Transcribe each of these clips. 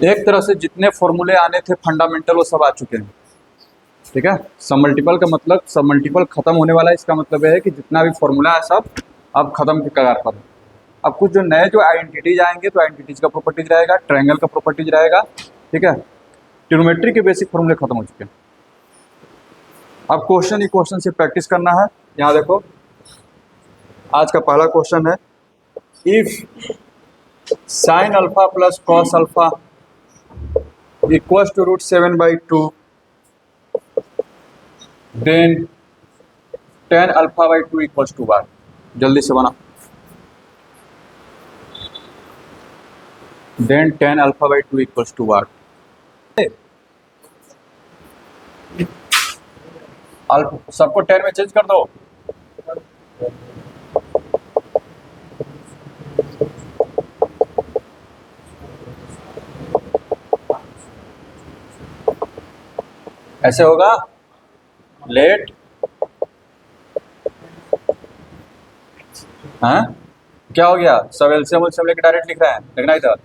एक तरह से जितने फॉर्मूले आने थे फंडामेंटल वो सब आ चुके हैं। ठीक है, सब मल्टीपल का मतलब सब मल्टीपल खत्म होने वाला है। इसका मतलब यह है कि जितना भी फॉर्मूला है सब अब खत्म के कगार पर है। अब कुछ जो नए जो आइडेंटिटीज आएंगे तो आइडेंटिटीज का प्रॉपर्टीज रहेगा, ट्रायंगल का प्रॉपर्टीज रहेगा। ठीक है, ट्रिग्नोमेट्री के बेसिक फॉर्मूले खत्म हो चुके हैं। अब क्वेश्चन ही क्वेश्चन से प्रैक्टिस करना है। यहाँ देखो, आज का पहला क्वेश्चन है, if sine alpha plus cos alpha equals to √7/2 then tan α/2 equals to y। जल्दी से बना। Then tan α/2 equals to y। सबको 10 में चेंज कर दो। ऐसे होगा लेट, हाँ क्या हो गया, सब एलसीएम लेके डायरेक्ट लिख रहे हैं, लिखना इधर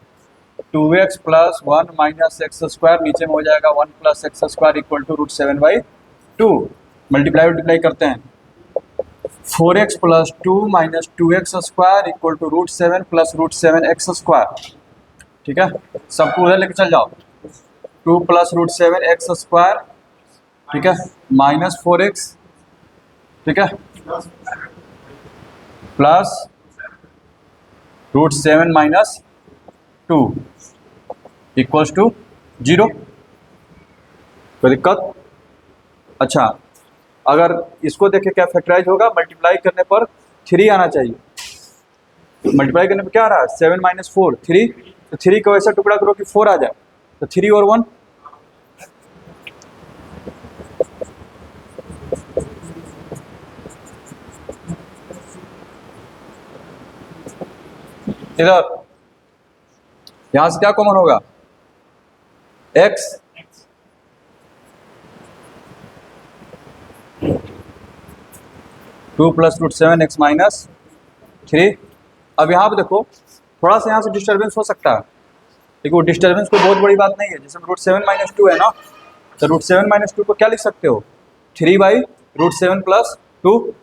2x + 1 - x², नीचे में हो जाएगा 1 + x² इक्वल टू √7/2। मल्टीप्लाई करते हैं, 4x + 2 - 2x² equal to √7 + √7x²। ठीक है, सबको उधर लेके चल जाओ, 2 + √7x², ठीक है, -4x, ठीक है, प्लस √7 - 2 इक्वल्स टू 0। कोई दिक्कत? अच्छा, अगर इसको देखे क्या फैक्टराइज होगा, मल्टीप्लाई करने पर 3 आना चाहिए। मल्टीप्लाई करने पर क्या आ रहा है, 7 - 4 3, तो 3 को ऐसा टुकड़ा करो कि 4 आ जाए, तो 3 और 1 इधर, यहां से क्या कॉमन होगा, x, 2 + √7x - 3। अब यहाँ पे देखो, थोड़ा सा यहाँ से डिस्टर्बेंस हो सकता है, लेकिन वो डिस्टर्बेंस कोई बहुत बड़ी बात नहीं है। जैसे √7 - 2 है ना, तो √7 - 2 को क्या लिख सकते हो, 3/√7 + 2।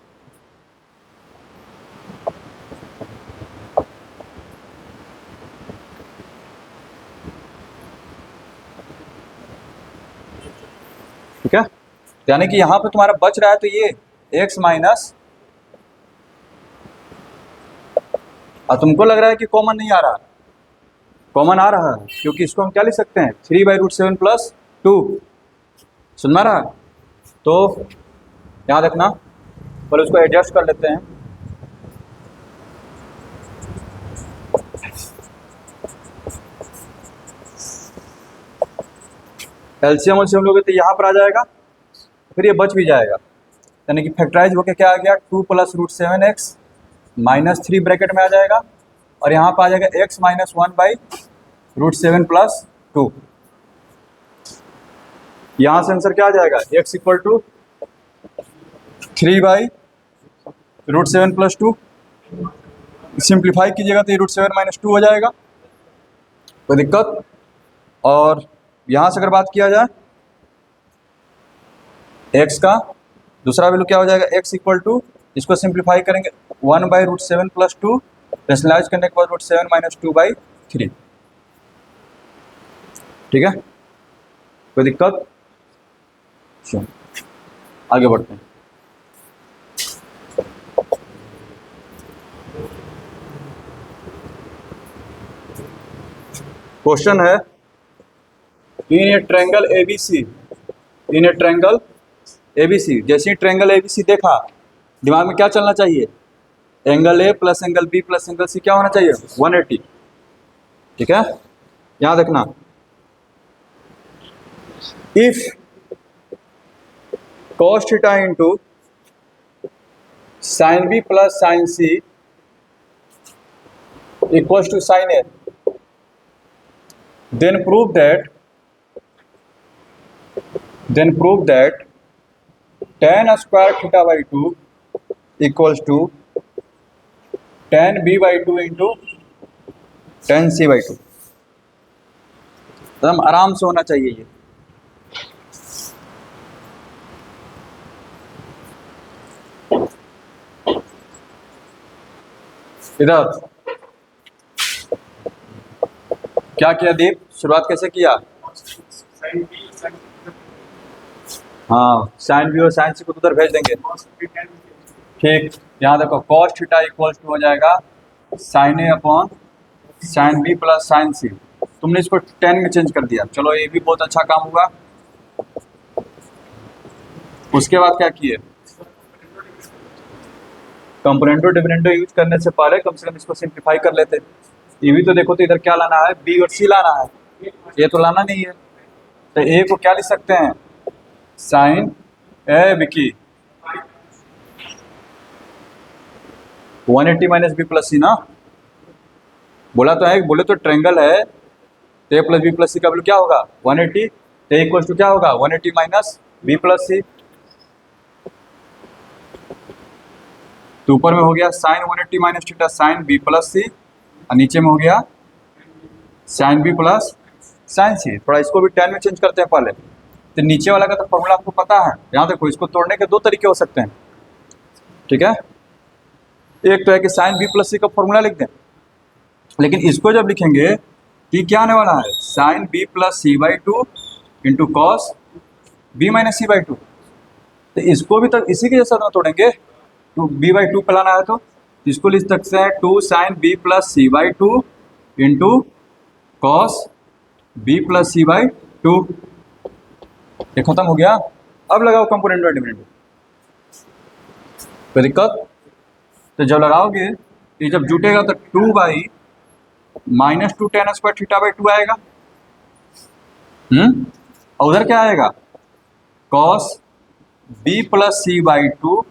ठीक है, यानी कि यहाँ पे तुम्हारा बच रहा है तो ये x माइनस, और तुमको लग रहा है कि कॉमन नहीं आ रहा, कॉमन आ रहा है, क्योंकि इसको हम क्या लिख सकते हैं, 3/√7 + 2। सुन में रहा है? तो यहाँ देखना, पर उसको एडजस्ट कर लेते हैं। एलसीएम लोगे तो यहाँ पर आ जाएगा, फिर ये बच भी जाएगा, यानी कि फैक्टराइज होके क्या आ गया, 2 + √7x -3 ब्रैकेट में आ जाएगा, और यहाँ पर आ जाएगा x - 1/√7 + 2। यहाँ से आंसर क्या आ जाएगा, x इक्वल टू 3/√7 + 2। सिंप्लीफाई कीजिएगा तो ये √7 - 2 हो जाएगा, कोई दिक्कत? और यहाँ से अगर बात किया जाए x का दूसरा वैल्यू क्या हो जाएगा, x इक्वल टू, इसको सिंप्लीफाई करेंगे 1/√7 + 2, रेशनलाइज करने के बाद √7 - 2/3। ठीक है, कोई दिक्कत? चलो आगे बढ़ते हैं। क्वेश्चन है, in a triangle ABC, in a triangle ABC, जैसे ही ट्रायंगल ABC देखा, दिमाग में क्या चलना चाहिए, angle A + angle B + angle C क्या होना चाहिए, 180। ठीक है, यहां देखना, if cos theta into sin B + sin C equals to sin A, then prove that tan square θ/2 equals to tan B/2 into tan C/2। एकदम आराम से होना चाहिए ये। इधर क्या किया दीप, शुरुआत कैसे किया? हाँ, साइन बी और साइन सी को उधर भेज देंगे। ठीक, यहाँ देखो कॉस थीटा इक्वल्स टू हो जाएगा sine A upon sine B plus sine C. तुमने इसको 10 में चेंज कर दिया, चलो ये भी बहुत अच्छा काम हुआ। उसके बाद क्या किए, कंपोनेंटो डिफरेंटो यूज करने से पहले कम से कम इसको सिंप्लीफाई कर लेते। ये भी तो देखो, तो इधर क्या लाना है, बी और सी लाना है, ये तो लाना नहीं है। तो ए को क्या लिख सकते हैं, साइन ए विकी 180 माइनस बी प्लस सी ना, बोला तो है, बोले तो ट्रायंगल है, तो ए प्लस बी प्लस सी का वैल्यू क्या होगा 180, तो ए इक्वल्स टू क्या होगा 180 माइनस बी प्लस सी। तो ऊपर में हो गया sine 180 minus theta sine B plus C, और नीचे में हो गया sine B plus sine C. थोड़ा इसको भी 10 में चेंज करते हैं पहले। तो नीचे वाला का तो फॉर्मूला आपको पता है, यहाँ देखो इसको तोड़ने के दो तरीके हो सकते हैं, ठीक है। एक तो है कि साइन बी प्लस सी का फॉर्मूला लिख दें, लेकिन इसको जब लिखेंगे तो ये क्या आने वाला है, sine B plus C by two into cos B minus C by two. तो इसको भी तो इसी के जैसा ना तोड़ेंगे, टू बी बाई टू फैलाना है तो इसको लिख सकते हैं two sine B plus C by two into cos B plus C by two. ये खत्म हो गया। अब लगाओ कंपोनेंट और डिफरेंट, कोई दिक्कत? तो जब लगाओगे, ये जब जुटेगा तो 2 by minus 2 tan square theta by 2 आएगा। और उधर क्या आएगा, cos B plus C by two,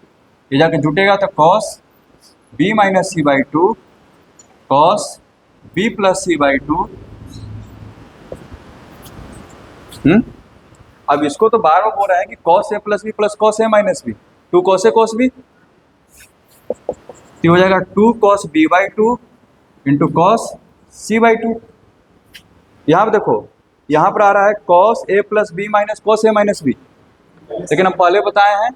ये जाके जुटेगा तो cos B minus C by two cos B plus C by two. अब इसको तो बार बार बोल रहा है कि cos A plus B plus cos A minus B, two cos A cos B, तो हो जाएगा 2 cos B by two into cos C by two. यहाँ पर देखो, यहाँ पर आ रहा है cos A plus B minus cos A minus B, लेकिन हम पहले बताए हैं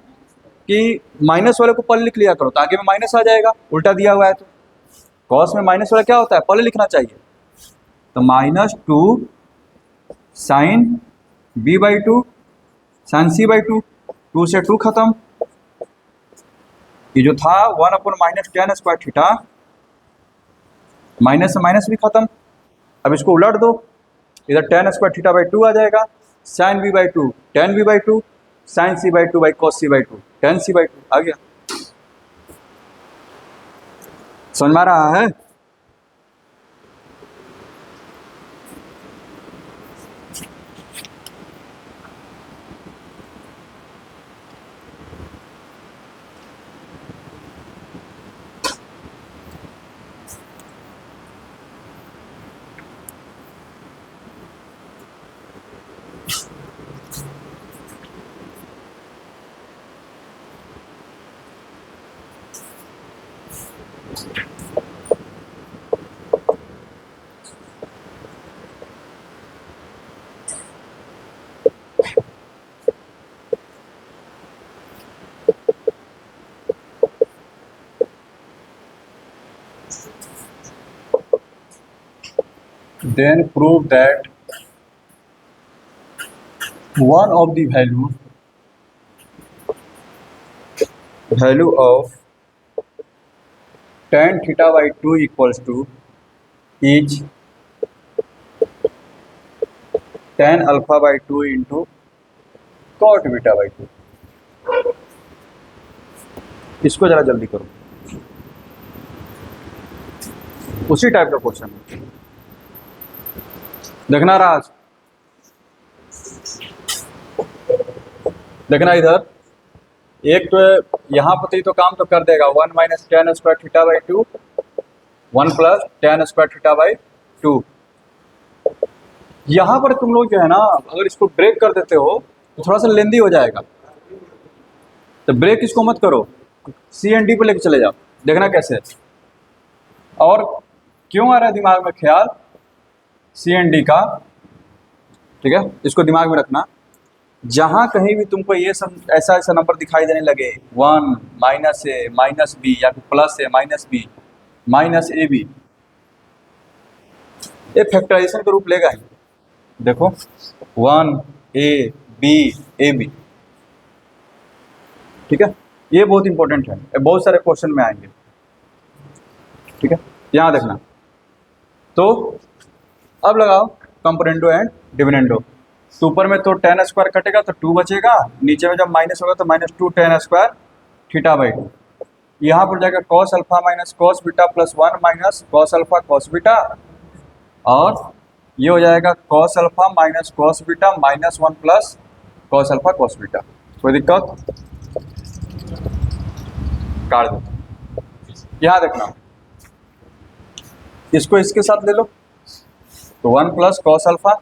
कि माइनस वाले को पहले लिख लिया करो, तो आगे में माइनस आ जाएगा, उल्टा दिया हुआ है। तो कॉस में माइनस वाला क्या होता है, पहले लिखना चाहिए। तो minus 2 sine B by two sine C by two, 2 से 2 खत्म, ये जो था 1 upon minus tan square theta, minus से माइनस भी खत्म। अब इसको उलट दो, इधर टेन स्क्वायर थीटा बाई 2 आ जाएगा, sine B by two tan B by two sine C by two by cos C by two tan C by two आ गया। समझ में आ रहा है? Then prove that one of the value of tan theta by 2 equals to is tan alpha by 2 into cot beta by 2। इसको जरा जल्दी करो, उसी टाइप का क्वेश्चन है, देखना राज, देखना इधर। एक तो यहाँ पर तो काम तो कर देगा, 1 minus tan square theta by two 1 plus ten square theta by two. यहाँ पर तुम लोग जो है ना, अगर इसको ब्रेक कर देते हो तो थोड़ा सा लेंदी हो जाएगा, तो ब्रेक इसको मत करो, सी एंड डी पे लेके चले जाओ, देखना कैसे। और क्यों आ रहा है दिमाग में ख्याल सी एंड डी का, ठीक है, इसको दिमाग में रखना। जहां कहीं भी तुमको ये सब ऐसा ऐसा नंबर दिखाई देने लगे, 1 माइनस ए माइनस बी या फिर plus A minus B minus A B, ये फैक्टराइजेशन का रूप लेगा ही। देखो 1 ए बी ए बी, ठीक है, ये बहुत इंपॉर्टेंट है, ये बहुत सारे क्वेश्चन में आएंगे। ठीक है, यहाँ देखना। तो अब लगाओ कंपोनेंडो एंड डिविडेंडो। तो ऊपर में तो tan स्क्वायर कटेगा तो 2 बचेगा, नीचे में जब माइनस होगा तो -2 tan स्क्वायर थीटा बाई 2। यहाँ पर जाएगा cos alpha minus cos beta plus 1 minus cos alpha cos beta, और ये हो जाएगा cos alpha minus cos beta minus 1 plus cos alpha cos beta. कोई दिक्कत? काट दो। यहाँ देखना, इसको इसके साथ ले लो तो 1 प्लस cos अल्फा,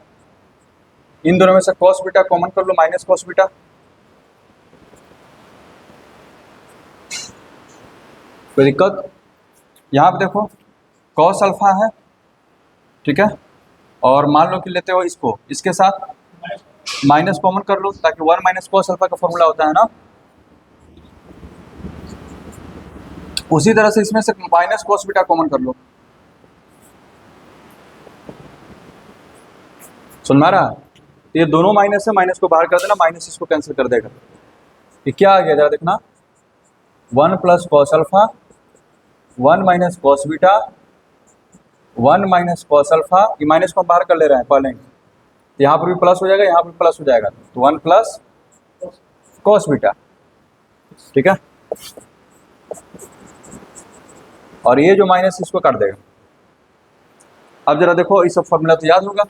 इन दोनों में से cos बीटा कॉमन कर लो माइनस cos बीटा, कोई दिक्कत? यहाँ पे देखो cos अल्फा है, ठीक है, और मान लो कि लेते हो इसको इसके साथ माइनस कॉमन कर लो, ताकि 1 माइनस cos अल्फा का फॉर्मूला होता है ना, उसी तरह से इसमें से माइनस cos बीटा कॉमन कर लो। सुन रहा? ये दोनों माइनस है, माइनस को बाहर कर देना, माइनस इसको कैंसिल कर देगा। ये क्या आ गया जरा देखना, 1 plus cos alpha 1 minus cos beta 1 minus cos alpha, ये माइनस को हम बाहर कर ले रहे हैं पहले, यहाँ पर भी प्लस हो जाएगा, यहाँ पर प्लस हो जाएगा, तो 1 प्लस cos बीटा, ठीक है, और ये जो माइनस इसको काट देगा। अब जरा देखो, ये सब फॉर्मूला तो याद होगा,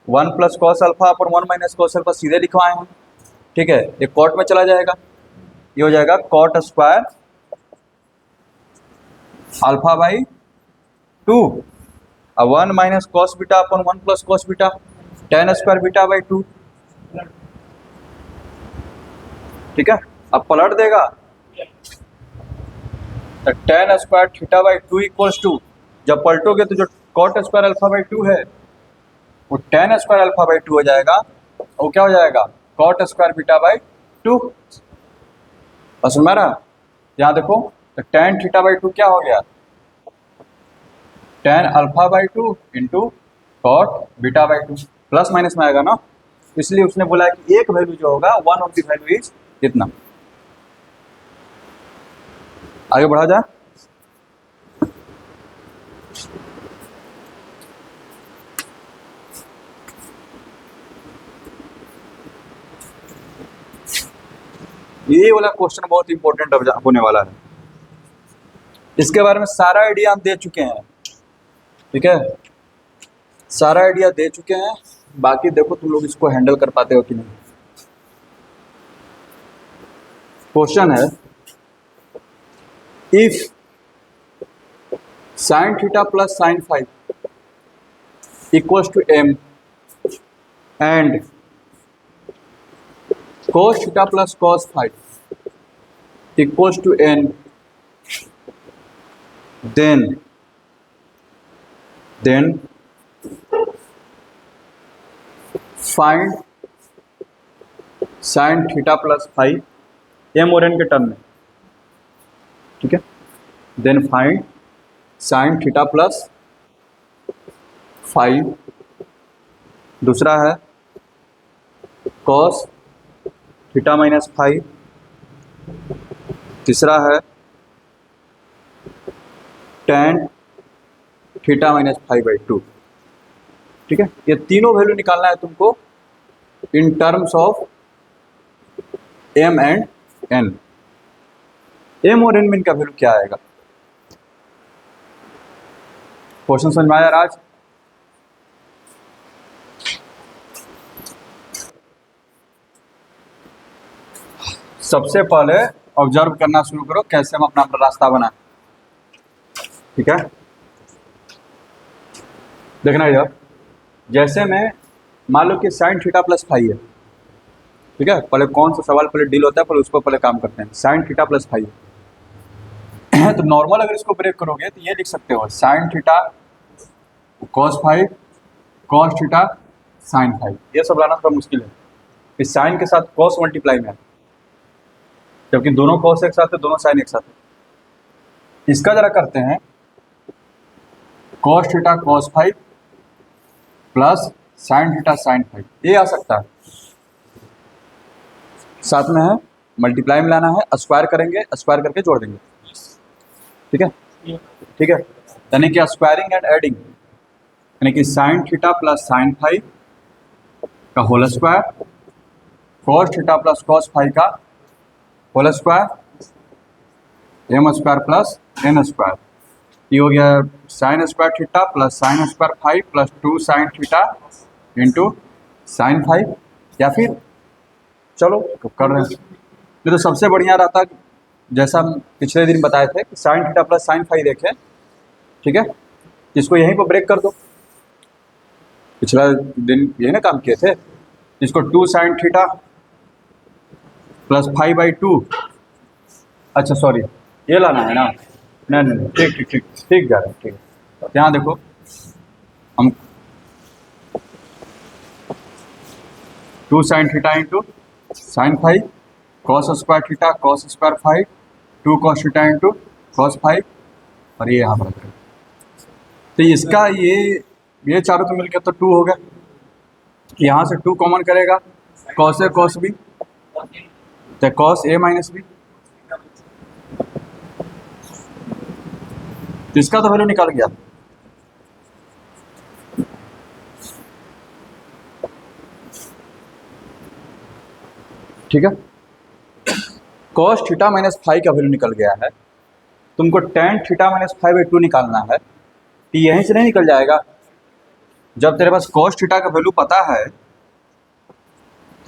1 प्लस cos अल्फा पर 1 माइनस cos अल्फा सीधे लिखवाए हैं, ठीक है, ये कॉट में चला जाएगा, ये हो जाएगा कॉट स्क्वायर अल्फा बाई 2, अब 1 माइनस cos बीटा अपन 1 plus cos beta tan square beta by 2, ठीक है। अब पलट देगा तो tan square theta by 2 equals to, जब पलटोगे तो जो कॉट स्क्वायर अल्फा बाई 2 है वो tan स्क्वायर अल्फा बाई 2 हो जाएगा, और क्या हो जाएगा कॉट स्क्वायर बीटा बाई 2। बस मेरा यहाँ देखो, तो tan थीटा बाई 2 क्या हो गया, tan alpha by 2 into cot beta by 2, plus minus में आएगा ना, इसलिए उसने बोला कि एक वैल्यू जो होगा one of the value is कितना। आगे बढ़ा जाए, ये वाला क्वेश्चन बहुत इंपॉर्टेंट होने वाला है, इसके बारे में सारा आइडिया हम दे चुके हैं, ठीक है, सारा आइडिया दे चुके हैं, बाकी देखो तुम लोग इसको हैंडल कर पाते हो कि नहीं। क्वेश्चन है, if sine theta plus sine five equals to m and cos theta plus cos five equals to n, then find sine theta plus five m और n के टर्म में, ठीक है, then find sine theta plus five, दूसरा है cos theta minus five, तीसरा है tan theta minus five by 2, ठीक है। ये तीनों वैल्यू निकालना है तुमको in terms of m and n। m और n में इनका वैल्यू क्या आएगा? क्वेश्चन समझ में आया राज? सबसे पहले ऑब्जर्व करना शुरू करो कैसे हम अपना अपना रास्ता बनाएं, ठीक है। देखना इधर, जैसे मैं मान लो कि साइन थीटा प्लस फाइव है, ठीक है, पहले कौन सा सवाल पहले डील होता है, पहले उसको पहले काम करते हैं। साइन थीटा प्लस फाइव तो नॉर्मल अगर इसको ब्रेक करोगे तो ये लिख सकते हो sine theta cos five cos theta sine five, ये सब लाना थोड़ा मुश्किल है। इस साइन के साथ कॉस मल्टीप्लाई में है, जबकि दोनों कॉस एक साथ है, दोनों साइन एक साथ है। इसका जरा करते हैं, cos theta cos five plus sine theta sine five, ये आ सकता है। साथ में है मल्टीप्लाई में लाना है, स्क्वायर करेंगे, स्क्वायर करके जोड़ देंगे। ठीक है, ठीक है, यानी कि स्क्वायरिंग एंड एडिंग, यानी कि sine theta plus sine five का whole square, cos theta plus cos five का whole square, M square plus N square. ये हो गया sine square theta plus sine square five plus 2 sine theta into sine five. या फिर चलो तो कर रहे हैं, ये तो सबसे बढ़िया रहता, जैसा हम पिछले दिन बताए थे कि sine theta plus sine five देखें। ठीक है, इसको यहीं पर ब्रेक कर दो, पिछला दिन यही ना काम किए थे। इसको 2 साइन थीटा प्लस 5/2, अच्छा सॉरी ये लाना है ना, नहीं नहीं ठीक ठीक ठीक ठीक जा रहा है, ठीक है। यहाँ देखो हम 2 sine theta into sine five, cos square theta cos square five, 2 cos theta into cos five, और ये यहाँ पर रखें। तो इसका ये चारों तो मिलकर तो 2 हो गया, यहाँ से 2 कॉमन करेगा, कॉस ए कॉस बी, तो कॉस ए माइनस बी, तो इसका तो वैल्यू निकल गया। ठीक है, कॉस थीटा माइनस फाइव का वैल्यू निकल गया है, तुमको टेन थीटा माइनस 5/2 निकालना है, तो यहीं से नहीं निकल जाएगा। जब तेरे पास कॉस थीटा का वैल्यू पता है,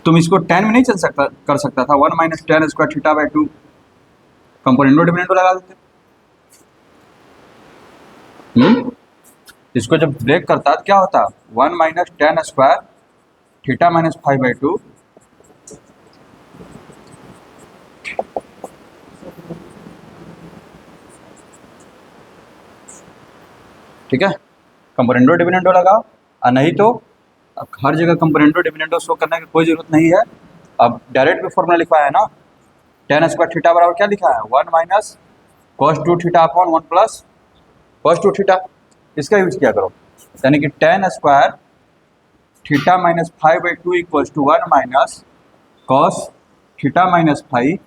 तुम इसको 10 में नहीं कर सकता था, 1 minus tan square theta by 2, कंपोनेंटो dividendo लगा देते। इसको जब ब्रेक करता तो क्या होता, 1 minus tan square theta minus 5/2, ठीक है, कंपोनेंटो डिविडेंडो लगाओ, और नहीं तो अब हर जगह कंपोनेंटो डिविडेंडो शो करने की कोई जरूरत नहीं है। अब डायरेक्ट भी फॉर्मूला लिखवाया है ना, टेन स्क्वायर थीटा बराबर क्या लिखा है, 1 minus cos 2 theta upon 1 plus cos 2 theta, इसका यूज किया करो। यानी कि tan square theta minus 5/2 equals to 1 minus cos theta minus 5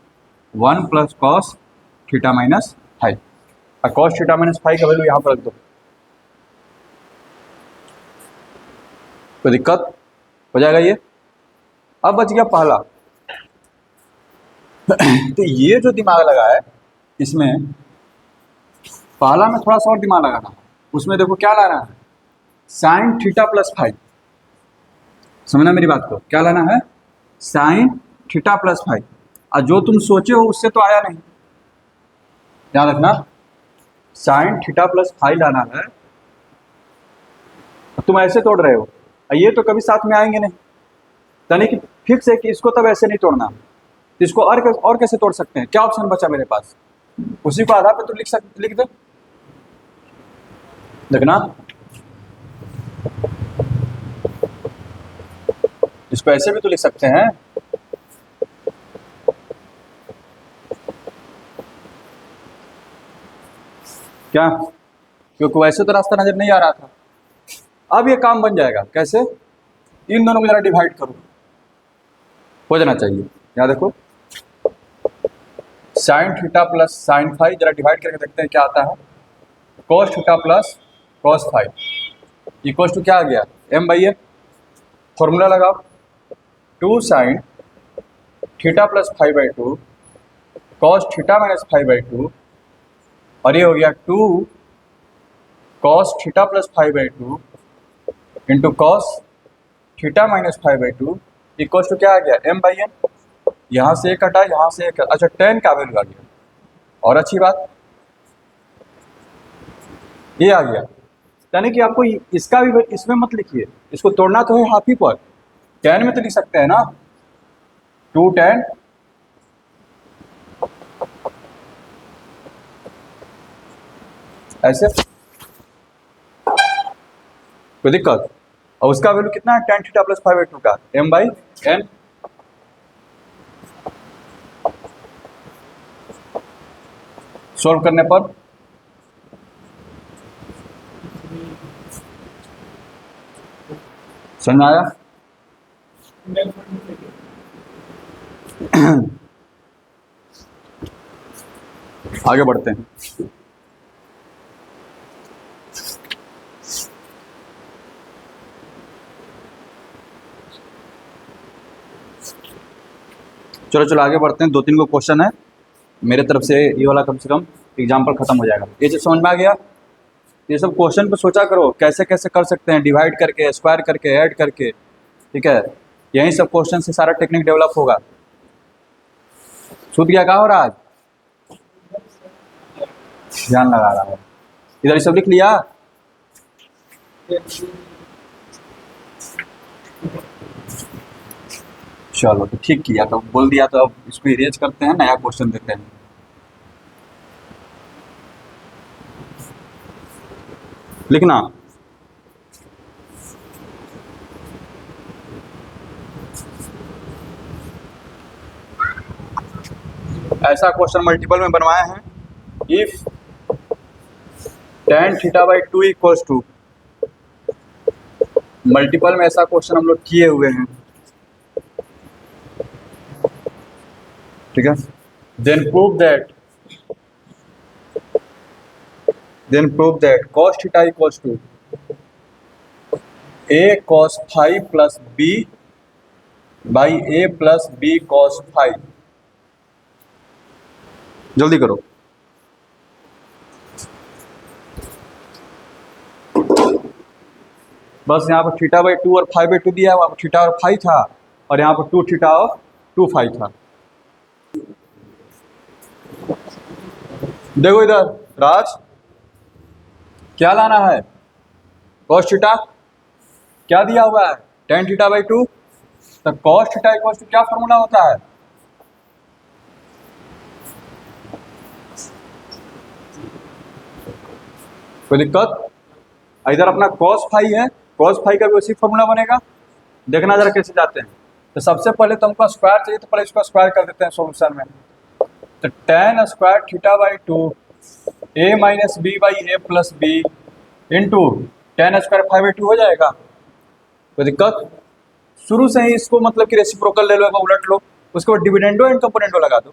1 plus cos theta minus 5, और कॉस थीटा माइनस 5 का वैल्यू यहाँ पर रख दो, कोई दिक्कत हो जाएगा ये। अब बच गया पहला। तो ये जो दिमाग लगा है, इसमें पहला में थोड़ा सा और दिमाग लगाना है। उसमें देखो क्या लाना है, साइन थीटा प्लस 5, समझना मेरी बात को, क्या लाना है, साइन थीटा प्लस 5, और जो तुम सोचे हो उससे तो आया नहीं, ध्यान रखना, साइन थीटा प्लस 5 लाना है। तुम ऐसे तोड़ रहे हो, ये तो कभी साथ में आएंगे नहीं, यानी कि फिक्स है कि इसको तब ऐसे नहीं तोड़ना, इसको और कैसे तोड़ सकते हैं, क्या ऑप्शन बचा मेरे पास, उसी को आधार पे तो लिख दे, देखना इसको ऐसे भी तो लिख सकते हैं, क्या, क्योंकि वैसे तो रास्ता नजर नहीं आ रहा था। अब ये काम बन जाएगा कैसे, इन दोनों को जरा डिवाइड करो, हो जाना चाहिए। यहाँ देखो साइन थीटा प्लस साइन 5, जरा डिवाइड करके देखते हैं क्या आता है, cos theta plus cos 5 equal to क्या आ गया, m/n, फॉर्मूला लगाओ, 2 sine theta plus 5/2 cos theta minus 5/2, और ये हो गया 2 cos theta plus 5/2 into cos theta minus 5/2 equal to क्या आ गया, m/n। यहाँ से एक हटा, यहाँ से एक, अच्छा 10 का वैल्यू आ गया, और अच्छी बात ये आ गया। यानी कि आपको इसका भी इसमें मत लिखिए, इसको तोड़ना तो है हाफ ही पर, 10 में तो लिख सकते हैं ना, 2 10 ऐसे, कोई दिक्कत, और उसका वैल्यू कितना है, tan थीटा प्लस 5/2 का m/n। सॉल्व करने पर समझ में आया? आगे बढ़ते हैं। चलो चलो आगे बढ़ते हैं, 2-3 को क्वेश्चन है मेरे तरफ से, ये वाला कम से कम एग्जाम्पल खत्म हो जाएगा। ये चीज समझ में आ गया? ये सब क्वेश्चन पे सोचा करो कैसे कैसे कर सकते हैं, डिवाइड करके, स्क्वायर करके, ऐड करके, ठीक है? यही सब क्वेश्चन से सारा टेक्निक डेवलप होगा। छूट गया कहा हो रहा आज? ध्यान लगा रहा है। इधर ये सब लिख लिया? चलो तो ठीक किया, तो बोल दिया, तो अब इसको इरेज करते हैं, नया क्वेश्चन देते हैं। लिखना ऐसा क्वेश्चन मल्टीपल में बनवाए हैं, if tan θ/2 equals to, multiple में ऐसा क्वेश्चन हम लोग किए हुए हैं, ठीक है? Then prove that cos θ equals to a cos phi plus b by a plus b cos phi। जल्दी करो। बस यहाँ पर θ/2 और φ/2 दिया है, वहाँ पर थीटा और फाई था, और यहाँ पर 2 थीटा और 2 फाई था। देखो इधर राज, क्या लाना है? cos थीटा क्या दिया हुआ है, tan θ/2। तो cos थीटा इक्वल टू क्या फॉर्मूला होता है? कोई दिक्कत? इधर अपना cos फाई है, cos फाई का भी उसी फॉर्मूला बनेगा। देखना जरा कैसे जाते हैं। तो सबसे पहले तो हमको स्क्वायर चाहिए, तो पहले इसको स्क्वायर कर देते हैं सॉल्यूशन में। तो tan square θ/2 a minus B by A plus B into tan square 5/2 हो जाएगा। कोई दिक्कत? शुरू से ही इसको मतलब कि रेसिप्रोकल ले लो, उलट लो, उसके बाद डिविडेंडो एंड कंपोनेंडो लगा दो।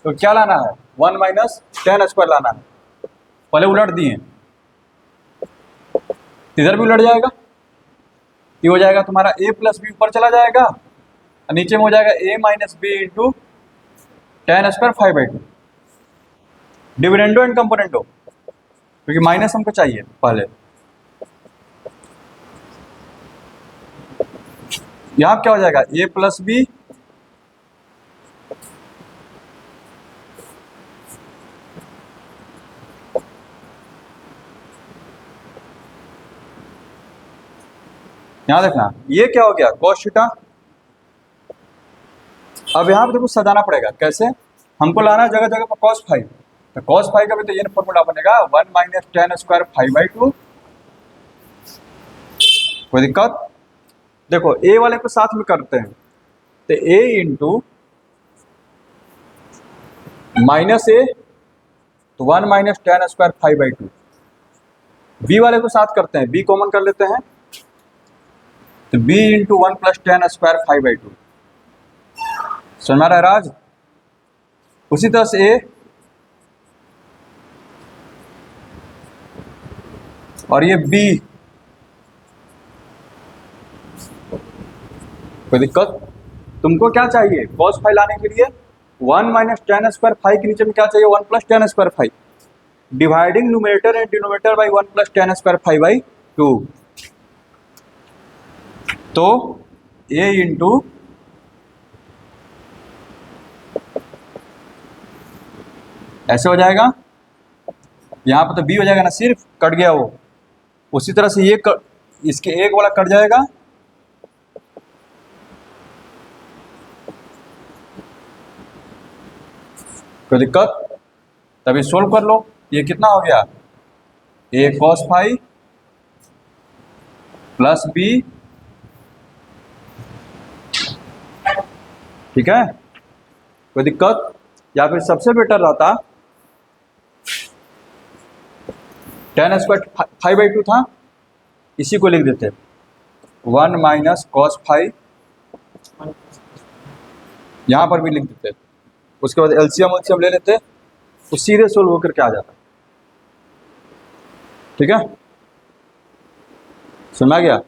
तो क्या लाना है, 1 माइनस tan स्क्वायर लाना है। पहले उलट दिए, इधर भी उलट जाएगा, ये हो जाएगा तुम्हारा a प्लस बी ऊपर चला जाएगा, और नीचे में हो जाएगा a minus B into tan square 5/2। Dividendo and componendo, क्योंकि माइनस हमको चाहिए पहले। यहाँ क्या हो जाएगा, a प्लस बी यहाँ देखना, ये क्या हो गया, cos थीटा। अब यहाँ पे देखो सजाना पड़ेगा, कैसे? हमको लाना है जगह जगह पर cos फाई, तो cos फाई का भी तो ये फॉर्मूला बनेगा, 1 माइनस tan स्क्वायर 5/2। कोई दिक्कत? देखो a वाले को साथ में करते हैं, तो a इंटू माइनस ए, तो 1 माइनस tan स्क्वायर 5/2। b वाले को साथ करते हैं, b कॉमन कर लेते हैं, तो b into 1 plus tan square 5/2। समझ में आ रहा है राज? उसी तरह से a और ये b। कोई दिक्कत? तुमको क्या चाहिए cos फाई लाने के लिए, 1 माइनस tan स्क्वायर फाई के नीचे में क्या चाहिए, 1 plus tan square phi. Dividing numerator and denominator by 1 plus tan square 5/2। तो a इंटू ऐसे हो जाएगा, यहाँ पर तो b हो जाएगा ना, सिर्फ कट गया वो। उसी तरह से ये इसके एक वाला कट जाएगा, कोई दिक्कत? तभी सोल्व कर लो। ये कितना हो गया, a cos phi plus b ठीक है, कोई दिक्कत? या फिर सबसे बेटर रहता tan स्क्वायर 5/2 था, इसी को लिख देते 1 माइनस कॉस 5, यहाँ पर भी लिख देते, उसके बाद एलसीएम ले लेते, तो सीधे सोल्व होकर के आ जाता। ठीक है, सुना गया?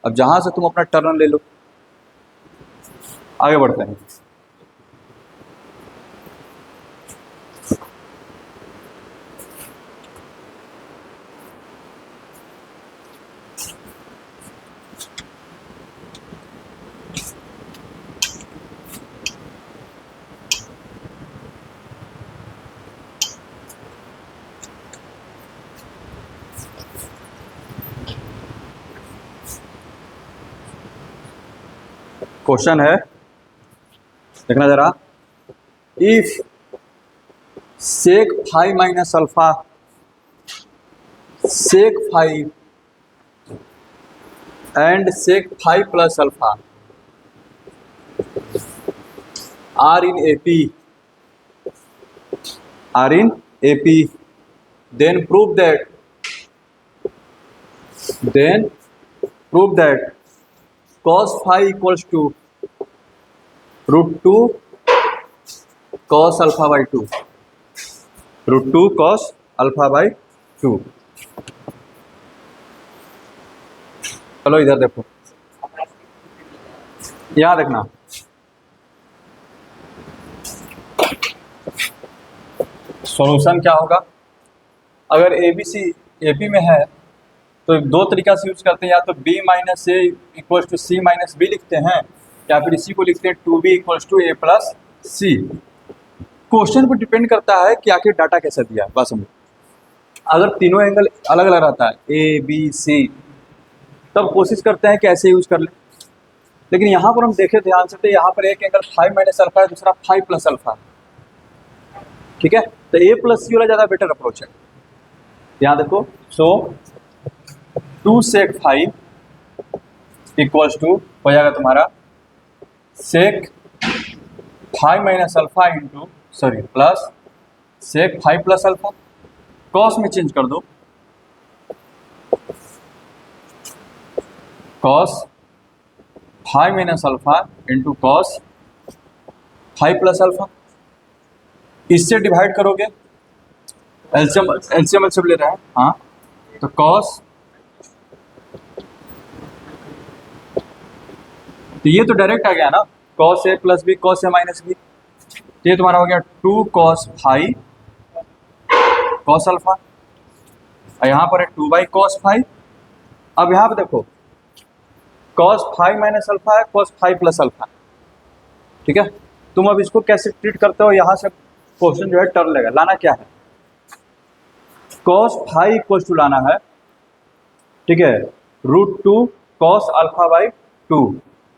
अब जहां से तुम अपना टर्न ले लो, आगे बढ़ते हैं। क्वेश्चन है, देखना जरा, if sec 5 minus alpha sec 5 and sec 5 plus alpha are in AP, then prove that cos phi equals to √2 cos alpha by 2, √2 cos alpha by 2। चलो इधर देखो, यहां देखना, सॉल्यूशन क्या होगा। अगर AP में है तो दो तरीका से यूज करते हैं, या तो B minus A equals to C minus B लिखते हैं, या फिर इसी को लिखते हैं 2B equals to A plus C। Question पर डिपेंड करता है कि आखिर डाटा कैसा दिया है। बस समझो, अगर तीनों एंगल अलग अलग रहता है ABC, तब कोशिश करते हैं कि ऐसे यूज कर ले। लेकिन यहाँ पर हम देखें ध्यान से, तो यहाँ पर एक एंगल 5 माइनस अल्फा है, दूसरा 5 प्लस अल्फा। ठीक है, तो A प्लस C वाला ज़्यादा बेटर अप्रोच है। यहाँ देखो, सो 2 सेक 5 इक्वल्स टू हो जाएगा तुम्हारा sec 5 minus alpha into plus sec 5 plus alpha. Cos में चेंज कर दो, cos 5 minus alpha into cos 5 plus alpha. इससे डिवाइड करोगे, एलसीएम ले रहे हैं, हाँ, तो कॉस, तो ये तो डायरेक्ट आ गया ना, cos A plus B cos A minus B, तो ये तुम्हारा हो गया 2 कॉस 5 कॉस अल्फा, और यहाँ पर है 2 बाई कॉस 5। अब यहाँ पे देखो, कॉस 5 माइनस अल्फा है, कॉस 5 प्लस अल्फा। ठीक है, तुम अब इसको कैसे ट्रीट करते हो, यहाँ से क्वेश्चन जो है टर्न लेगा। लाना क्या है, कॉस 5 इक्वल टू लाना है, ठीक है, √2 कॉस अल्फा बाई 2।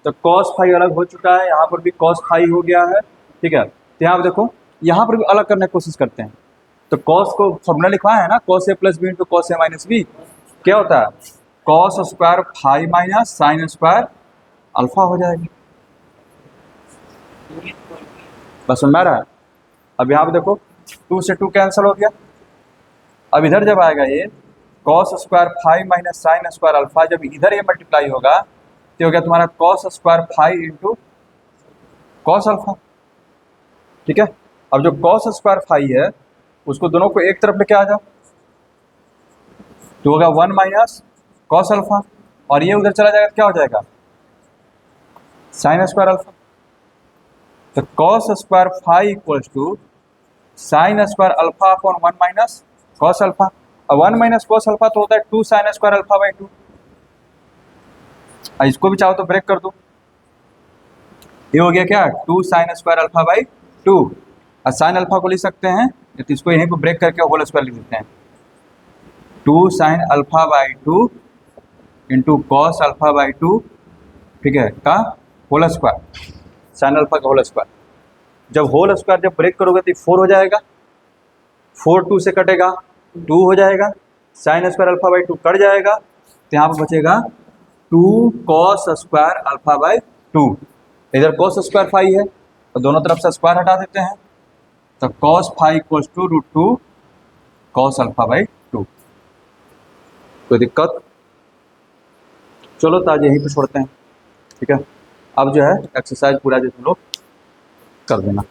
तो कॉस 5 अलग हो चुका है, यहाँ पर भी कॉस 5 हो गया है। ठीक है, तो यहाँ पर देखो, यहाँ पर भी अलग करने की कोशिश करते हैं। तो कॉस को फॉर्मूला लिखवाया है ना, cos A plus B into cos A minus B, क्या होता है, cos square 5 minus sign square alpha हो जाएगी। बस समझ में आ रहा है? अब यहाँ पे देखो, 2 से 2 कैंसिल हो गया। अब इधर जब आएगा ये cos square 5 minus sign square alpha, जब इधर ये मल्टीप्लाई होगा तो हो गया तुम्हारा cos square 5 into cos alpha. ठीक है, अब जो कॉस स्क्वायर 5 है उसको दोनों को एक तरफ लेके आ जाओ, तो होगा 1 माइनस कॉस अल्फा, और ये उधर चला जाएगा, क्या हो जाएगा, साइन स्क्वायर अल्फा। तो cos square 5 equals to sine square alpha upon 1 minus cos alpha. और 1 माइनस कॉस अल्फा तो होता है 2 साइन स्क्वायर अल्फा बाई 2। इसको भी चाहो तो ब्रेक कर दो, ये हो गया क्या, 2 साइन स्क्वायर अल्फा बाई 2। और साइन अल्फा को लिख सकते हैं, तो इसको यहीं पर ब्रेक करके होल स्क्वायर लिख देते हैं, 2 sine alpha by 2 into cos alpha by 2, ठीक है, का होल स्क्वायर, साइन अल्फा का होल स्क्वायर। जब होल स्क्वायर जब ब्रेक करोगे तो 4 हो जाएगा, 4 2 से कटेगा, 2 हो जाएगा, sine square alpha by 2 cut जाएगा, तो यहाँ पर बचेगा 2 कॉस स्क्वायर अल्फा बाई 2। इधर cos स्क्वायर फाई है तो दोनों तरफ से स्क्वायर हटा देते हैं, तो cos phi equals to √2 cos alpha by 2। कोई दिक्कत? चलो तो आज यहीं पे छोड़ते हैं, ठीक है। अब जो है एक्सरसाइज पूरा जो लोग कर देना।